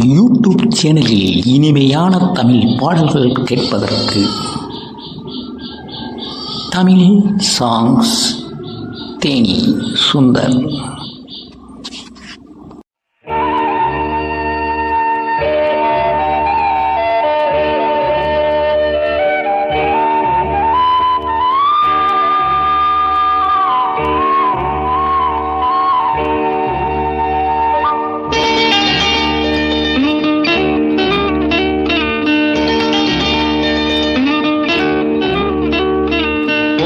YouTube சேனலில் இனிமையான தமிழ் பாடல்கள் கேட்பதற்கு தமிழ் சாங்ஸ் தேனி சுந்தர்.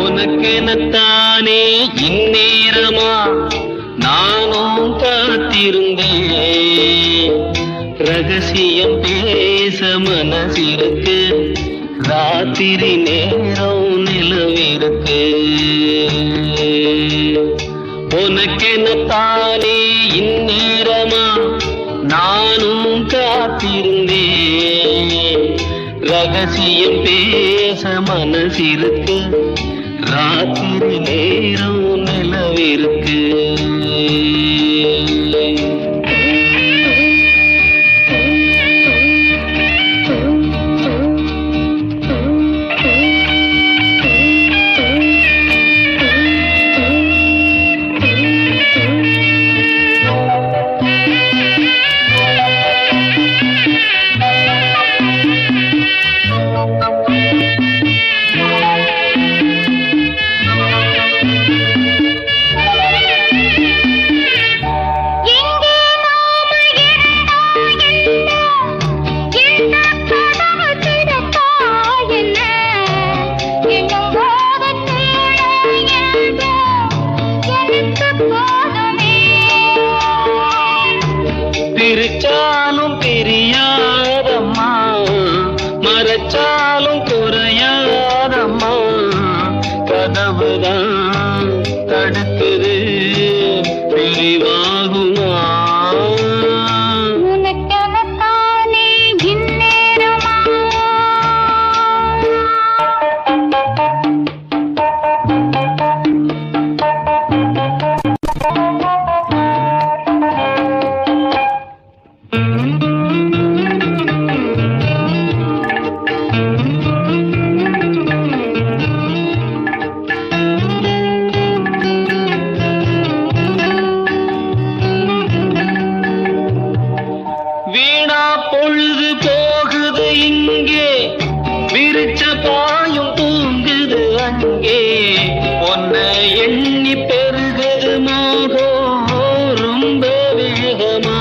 உனக்கெனத்தானே இந்நேரமா நானும் காத்திருந்தேன். ரகசியம் பேச மனசிருக்கு, ராத்திரி நேரம் நிலவிருக்கு. உனக்கெனத்தானே இந்நேரமா நானும் காத்திருந்தேன். ரகசியம் பேச மனசிருக்கு, ராத்திரி நேரம் நிலவிருக்கு. பிரிச்சாலும் பிரியாதம்மா, மறைச்சாலும் குறையாதம்மா. கதவுதான் தடுக்குது, பிரிவாகுமா? உனக்கெனத்தானே இந்நேரமா வீணா பொழுது போகுது இங்கே, விரிச்ச பாயும் தூங்குது அங்கே. பொன்னை எண்ணி பெருகுது மோகம் ரொம்ப வேகமா.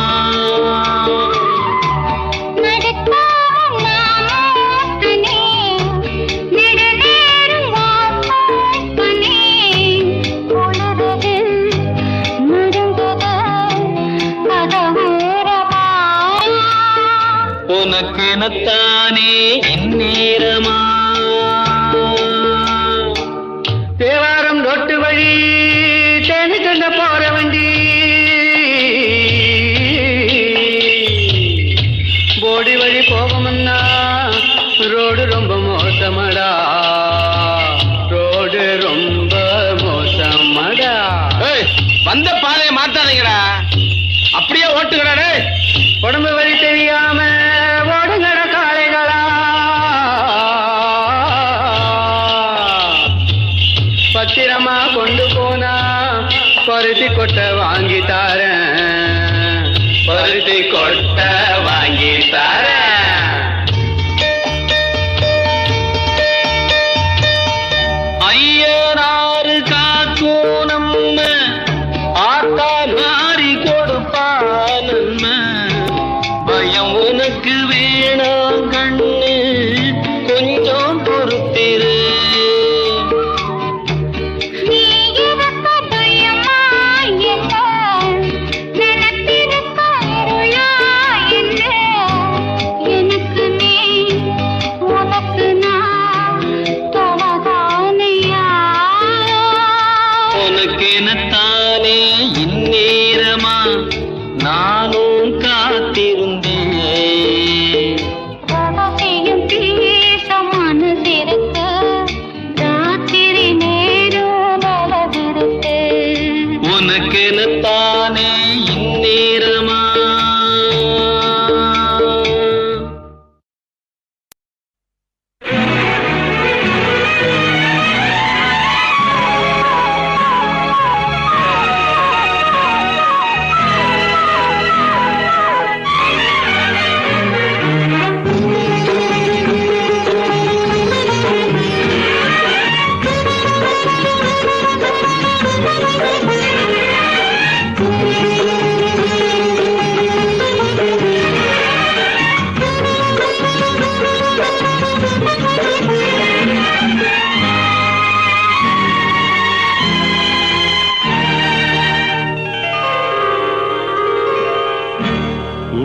உனக்கெனத்தானே இந்நேரமா. தேவாரம் ரோட்டு வழி தேனி கண்ட போற வண்டி, போடி வழி போகமுன்னா ரோடு ரொம்ப மோசமடா, ரோடு ரொம்ப மோசமடா. வந்த பாதையை மாத்தாதீங்கடா, அப்படியே ஓட்டுங்கடா. உடம்பு வழி தெரியாம ஓடுங்கட காளைகளா, பத்திரமா கொண்டு போனா பருத்தி கொட்டை வாங்கி தாரேன், பருத்தி கொட்டை வாங்கி தாரேன். ஐயனாறு காக்கும் நம்ம, ஆத்தா மாறி கொடுப்பா நன்மை. பயம் உனக்கு வேணாம் கண்ணு, கொஞ்சம் பொறுத்திரு. உனக்கெனத்தானே இந்நேரமா நானும் காத்திருந்தேன். ரகசியம் பேச மனசிருக்கு, ராத்திரி நேரம் நிலவிருக்கு. உனக்கெனத்தானே இந்நேரமா.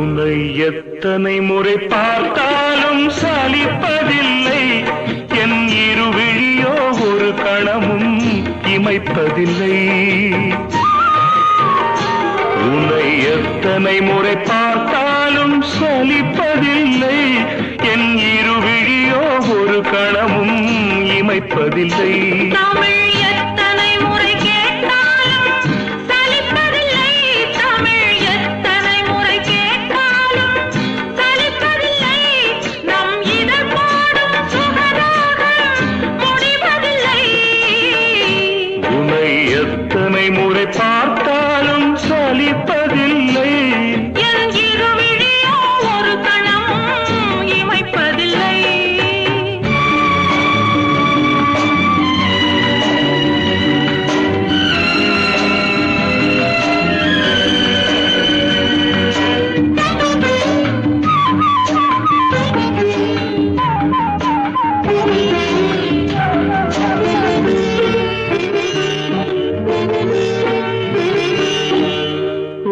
உன்னை எத்தனை முறை பார்த்தாலும் சலிப்பதில்லை, என் இருவிழியோ ஒரு கணமும் இமைப்பதில்லை. உன்னை எத்தனை முறை பார்த்தாலும் சலிப்பதில்லை, என் இருவிழியோ ஒரு கணமும் இமைப்பதில்லை. தமிழ் எத்தனை முறை கேட்டாலும் சலிப்பதில்லை, தமிழ் எத்தனை முறை கேட்டாலும் சலிப்பதில்லை, நம் இதழ் பாடும் சுகராகம் முடிவதில்லை. உன்னை எத்தனை முறை பார்த்தாலும் சலிப்பதில்லை, என் இருவிழியோ ஒரு கணமும் இமைப்பதில்லை.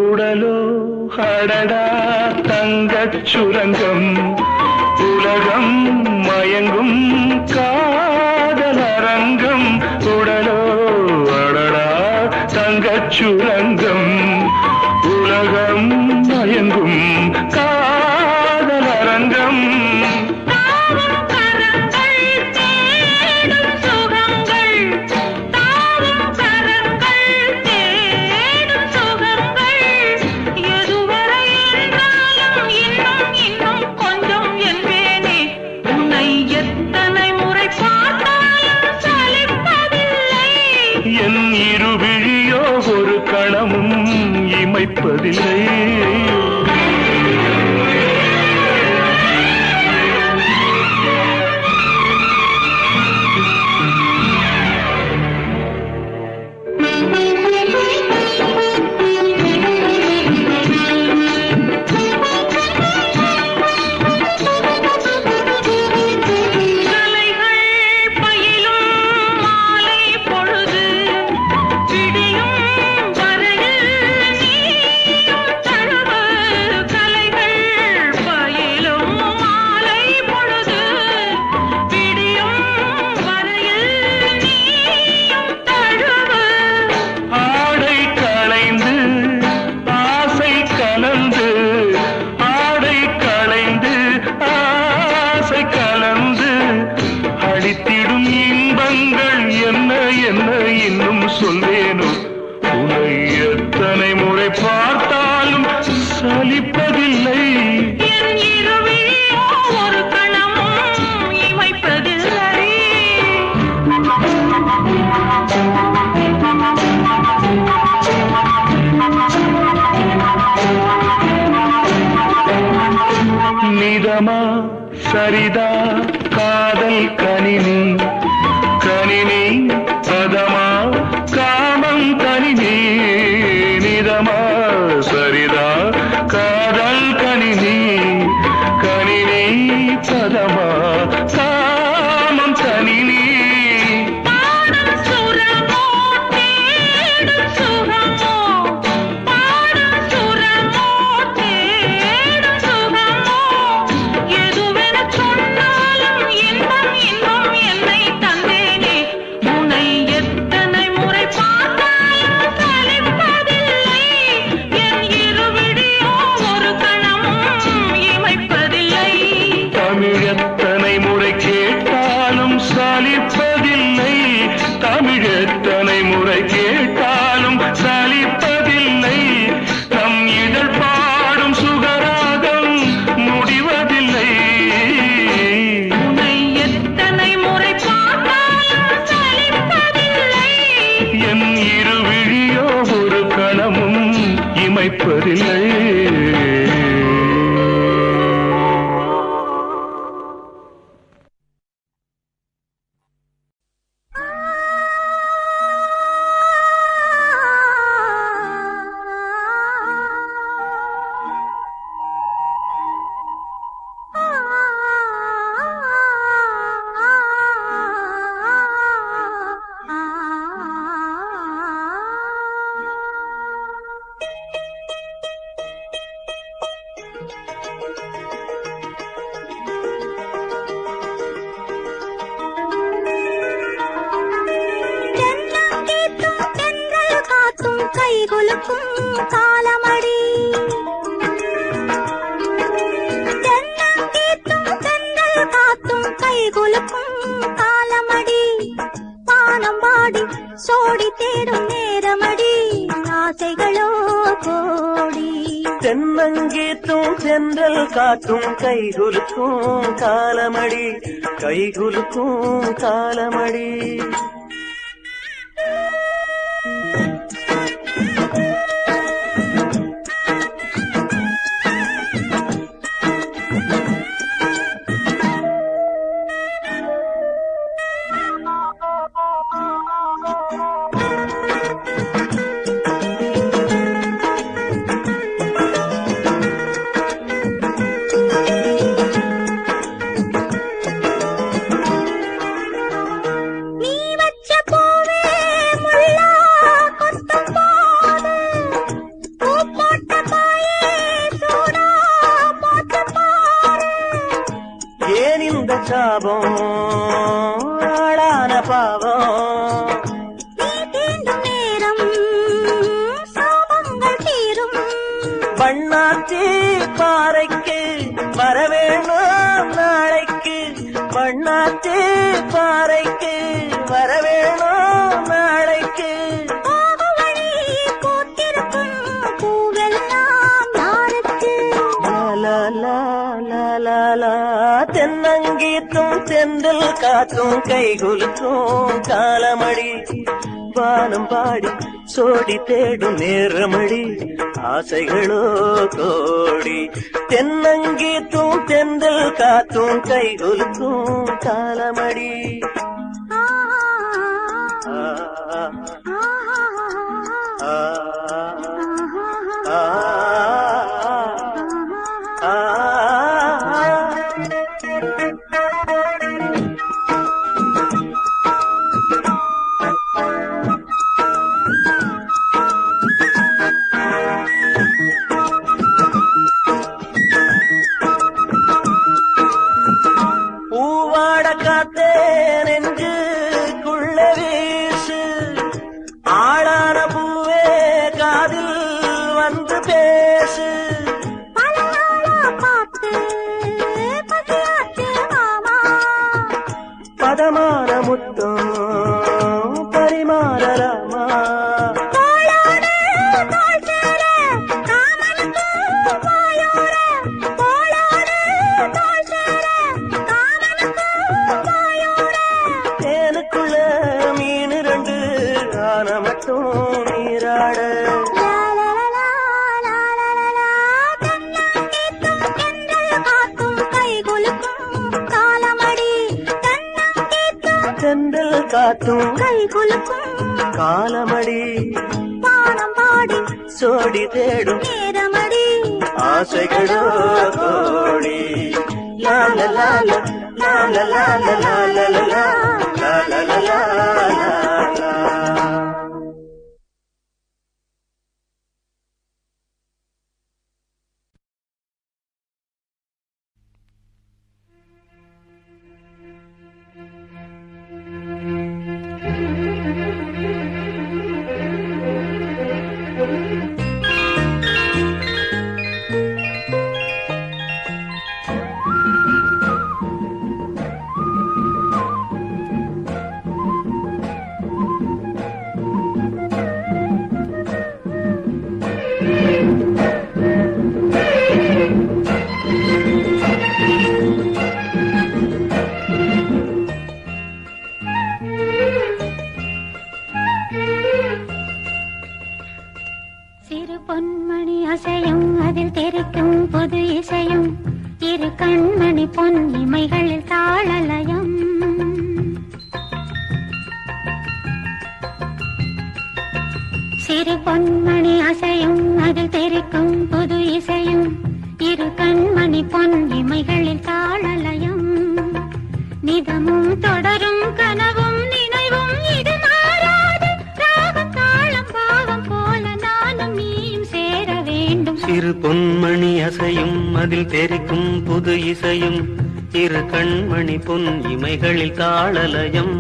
உடலோ அடடா தங்கச் சுரங்கம், உலகம் மயங்கும் காதலரங்கம். உடலோ அடடா தங்கச் சுரங்கம், உலகம் மயங்கும் காதலரங்கம். தாவும் கரங்கள் தேடும் சுகங்கள், தாவும் கரங்கள் தேடும் சுகங்கள், எதுவரை என்றாலும் இன்னும் இன்னும் கொஞ்சம் என்பேனே. உன்னை எத்தனை முறை பார்த்தாலும் சலிப்பதில்லை, என் இருவிழியோ ஒரு கணமும் இமைப்பதில்லை. கலைகள் பயிலும் மாலை பொழுது, விடியும் வரையில் நீயும் தழுவு. கலைகள் பயிலும் மாலை பொழுது, விடியும் வரையில் நீயும் தழுவு. ஆடை களைந்து ஆசை கலந்து, ஆடை களைந்து ஆசை கலந்து, அளித்திடும் இன்பங்கள் என்ன என்ன இன்னும் சொல்வேனோ. உன்னை எத்தனை முறை பார்த்தாலும் சலிப்பதில்லை, என் இருவிழியோ ஒரு கணமும் இமைப்பதில்லை. நிதமா சரிதா காதல் கணினி, கணினி பதமா காமம் கணினி. நிதமா சரிதா காதல் கணினி, கணினி பதமா காமம் கணினி. பாடும் சுரமோ தேடும் சுகமோ, பாடும் சுரமோ தேடும் சுகமோ, எதுவெனச் சொன்னாலும் இன்பம் இன்பம் என்னை தந்தேனே. உன்னை எத்தனை முறை பார்த்தாலும் சலிப்பதில்லை, என் இருவிழியோ ஒரு கணமும் இமைப்பதில்லை. தமிழ் எத்தனை முறை கேட்டாலும் சலிப்பதில்லை, தமிழ் எத்தனை முறை கேட்டாலும் சலிப்பதில்லை, நம் இதழ் பாடும் சுகராகம் முடிவதில்லை. உன்னை எத்தனை முறை பார்த்தாலும் சலிப்பதில்லை, என் இருவிழியோ ஒரு கணமும் இமைப்பதில்லை. கைகுலுக்கும் காலமடி தென்னங்கீத்தும் தென்னல் காத்தும் கைகுலுக்கும் காலமடி பானம் பாடி சோடி தேடும் நேரமடி ஆசைகளோ கோடி தென்னங்கீத்தும் தென்றல் காத்தும் கைகுலுக்கும் காலமடி கைகுலுக்கும் காலமடி சாபம் ஆளான பாவம் நீ தீண்டும் நேரம் சாபங்கள் தீரும் பண்ணாச்சி பாறைக்கு வரவேணும் நாளைக்கு பண்ணாச்சி பாறைக்கு வரவேணும் நாளைக்கு வழி போட்டிருக்கும் பூவெல்லாம் யாருக்கு லா தென்னங்கீத்தும் தென்றல் காத்தும் கைகுலுக்கும் காலமடி வானம் பாடி சோடி தேடும் நேரமடி ஆசைகளோ கோடி தென்னங்கீத்தும் தென்றல் காத்தும் கைகுலுக்கும் காலமடி பூவாட காத்தே நெஞ்சுக்குள்ள வீசு ஆளான பூவே காதில் வந்து பேசு பார்த்து பசியாச்சு மாமா பதமான முத்தம் பரிமாறலாமா தோளோடு தோள் சேர காமனுக்கு வாயோர தோளோடு தோள் சேர காமனுக்கு வாயோர தேனுக்குள்ள மீன் ரெண்டு ஆன மட்டும் நீராட தென்றல் காத்தும் கைகுலுக்கும் காலமடி பானம் பாடி சோடி தேடும் நேரமடி ஆசைகளோ கோடி லால லால லால லால லால லால லால சிறு பொன்மணி அசையும் அதில் தெரிக்கும் புது இசையும் இரு கண்மணி பொன் இமைகளில் தாளலயம் சிறு பொன்மணி அசையும் அதில் தெரிக்கும் புது இசையும் இரு கண்மணி பொன் இமைகளில் தாளலயம் நிதமும் தொடரும் கனவும் நினைவும் இது மாறாது ராகம் தாளம் பாவம் போல நானும் நீயும் சேர வேண்டும் சிறு பொன்மணி அசையும் அதில் தெரிக்கும் புது இசையும் இரு கண்மணி பொன் இமைகளில் தாளலயம்.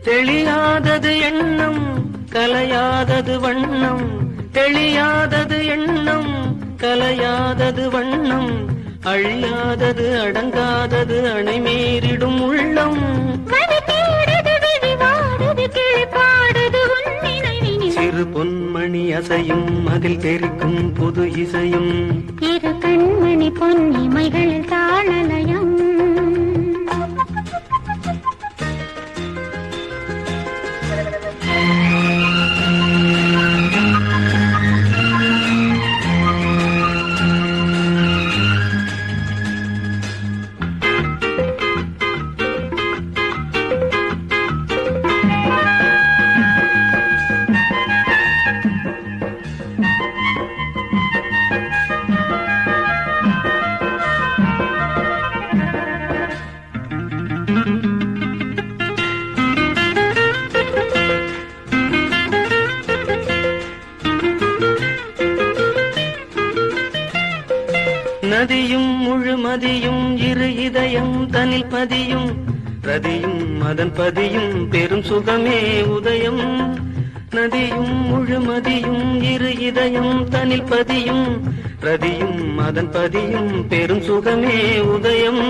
தெளியாதது எண்ணம் கலையாதது வண்ணம், தெளியாதது எண்ணம் கலையாதது வண்ணம், அழியாதது அடங்காதது அணைமீறிடும் உள்ளம். சிறு பொன்மணி அசையும் அதில் தெரிக்கும் புது இசையும் இரு கண்மணி பொன் இமைகள் தாளலயம். நதியும் முழுமதியும் இரு இதயம் தனில் பதியும், ரதியும் அதன் பதியும் பெரும் சுகமே உதயம். நதியும் முழுமதியும் இரு இதயம் தனில் பதியும், ரதியும் அதன் பதியும் பெரும் சுகமே உதயம்.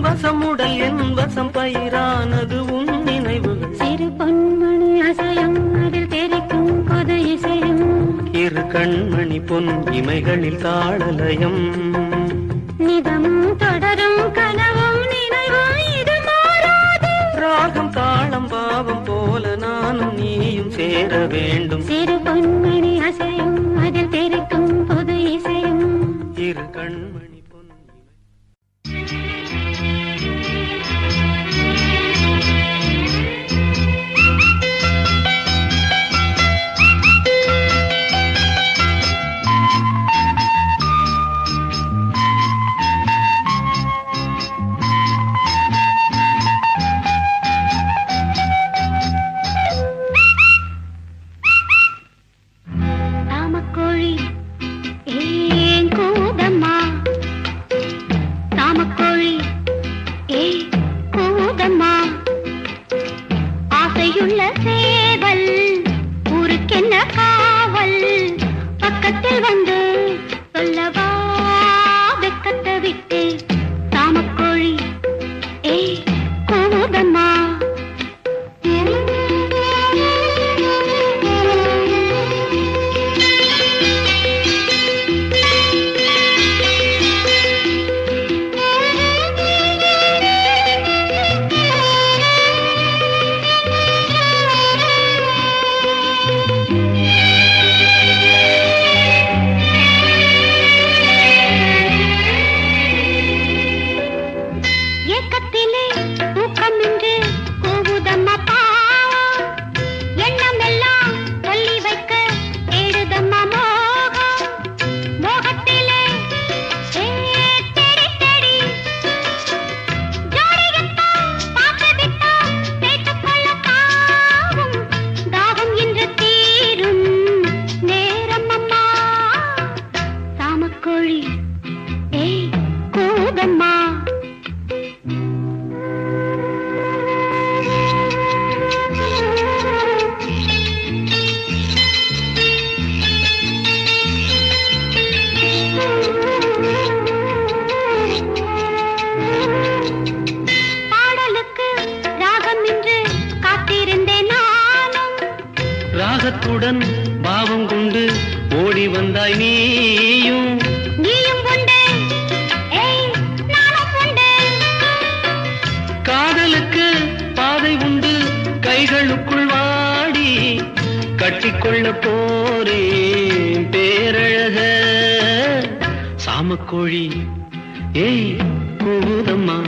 வசமுடல் என் வசம் பயிரானது உன் நினைவுகள். சிறு பொன்மணி அசையும் அதில் தெரிக்கும் புது இசையும் இரு கண்மணி பொன் இமைகளில் தாளலயம். நிதமும் தொடரும் கனவும் நினைவும் இது மாறாது. ராகம் தாளம் பாவம் போல நானும் நீயும் சேர வேண்டும். சிறு பொன்மணி அசையும் அதில் தெரிக்கும் புது இசையும் இரு கண்மணி பொன் வந்தாய் நீயும் கொண்டே நானும் கொண்டே. காதலுக்கு பாதை உண்டு கைகளுக்குள் வாடி கட்டிக்கொள்ள போறேன் பேரழக சாமக்கோழி ஏய் கூதம்மா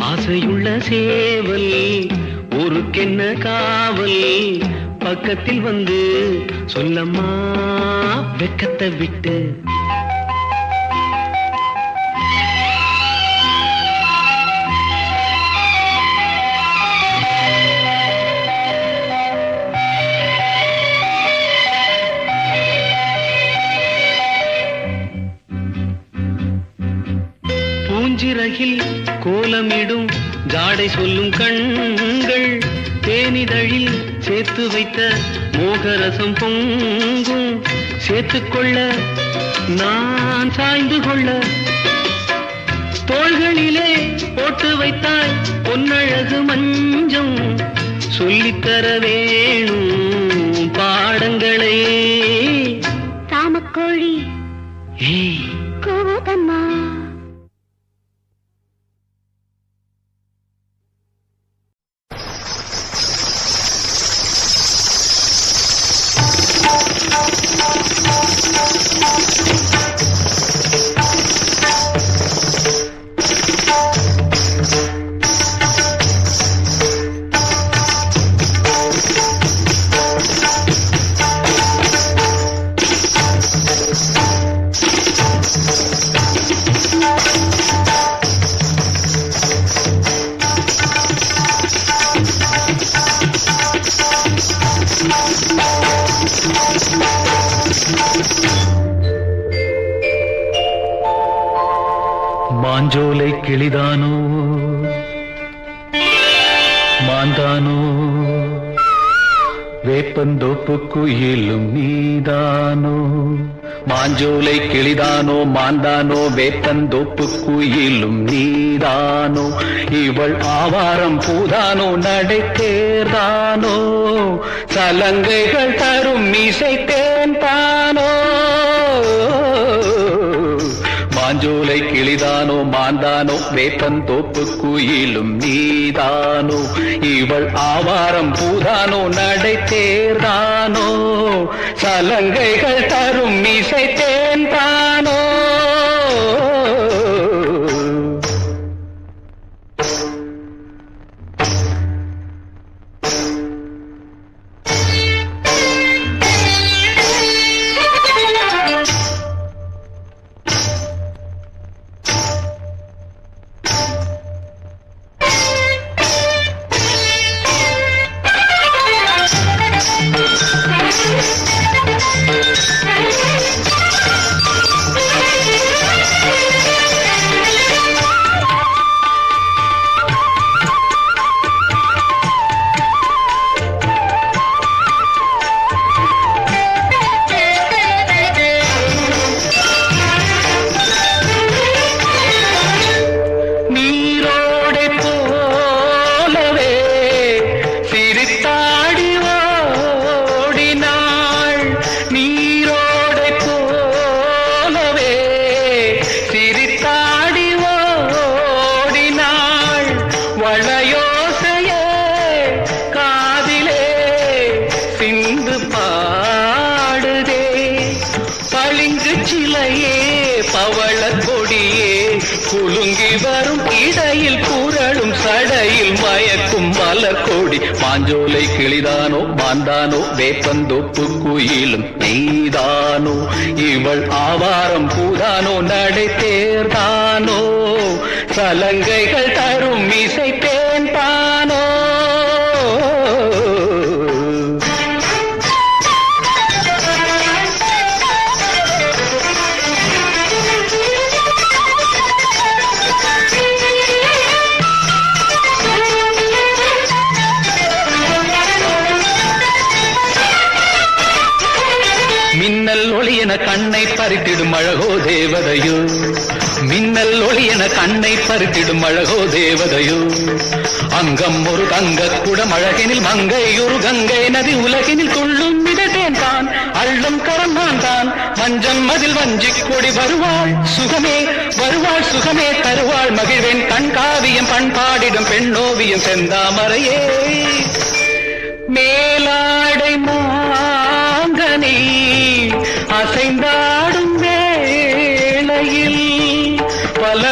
ஆசையுள்ள சேவல் ஊருக்கென்ன காவல் பக்கத்தில் வந்து சொல்லம்மா வெக்கத்தை விட்டு. பூஞ்சிறகில் கோலமிடும் ஜாடை சொல்லும் கண்கள் தேனிதழில் சேர்த்து வைத்த மோகரசம் பொங்கும் சேர்த்துக்கொள்ள நான் சாய்ந்து கொள்ள தோள்களிலே போட்டு வைத்தாய் பொன்னழகு மஞ்சம் சொல்லித்தர வேணும் பாடங்களே சாமக்கோழி கூதம்மா. மாஞ்சோலை கிளிதானோ மாந்தானோ வேப்பந்தோப்பு குயிலும் நீதானோ. மாஞ்சோலை கிளிதானோ மாந்தானோ வேப்பந்தோப்பு குயிலும் நீதானோ. இவள் ஆவாரம் பூதானோ நடை தேர்தானோ சலங்கைகள் தரும் மீசை தேன்தானோ. மாஞ்சோலை கிளிதானோ மாந்தானோ வேப்பந்தோப்பு குயிலும் நீதானோ. இவள் ஆவாரம் பூதானோ நடை தேர்தானோ சலங்கைகள் தரும் மீசை தேன்தானோ. மாஞ்சோலை கிளிதானோ மாந்தானோ வேப்பந்தோப்பு குயிலும் நீதானோ. இவள் ஆவாரம் பூதானோ நடை தேர்தானோ சலங்கைகள் தரும் இசை தேன்தானோ. மின்னல் ஒளியன கண்ணை பறித்திடும் அழகோ தேவதையோ. மின்னல் ஒளியன கண்ணை பறித்திடும் அழகோ தேவதையோ. அங்கம் ஒரு தங்க குடம் அழகினில் மங்கை ஒரு கங்கை நதி உலகினில் துள்ளும் மிதத்தேன் தான் அள்ளும் கரம் தஞ்சம் அதில் வஞ்சிக் கொடி வருவாள் சுகமே தருவாள் மகிழ்வேன் கண்காவியம் பண்பாடிடும் பெண்ணோவியம் செந்தாமரையே மேலாடை மாங்கனி அசைந்தாடும் வேளையில் பல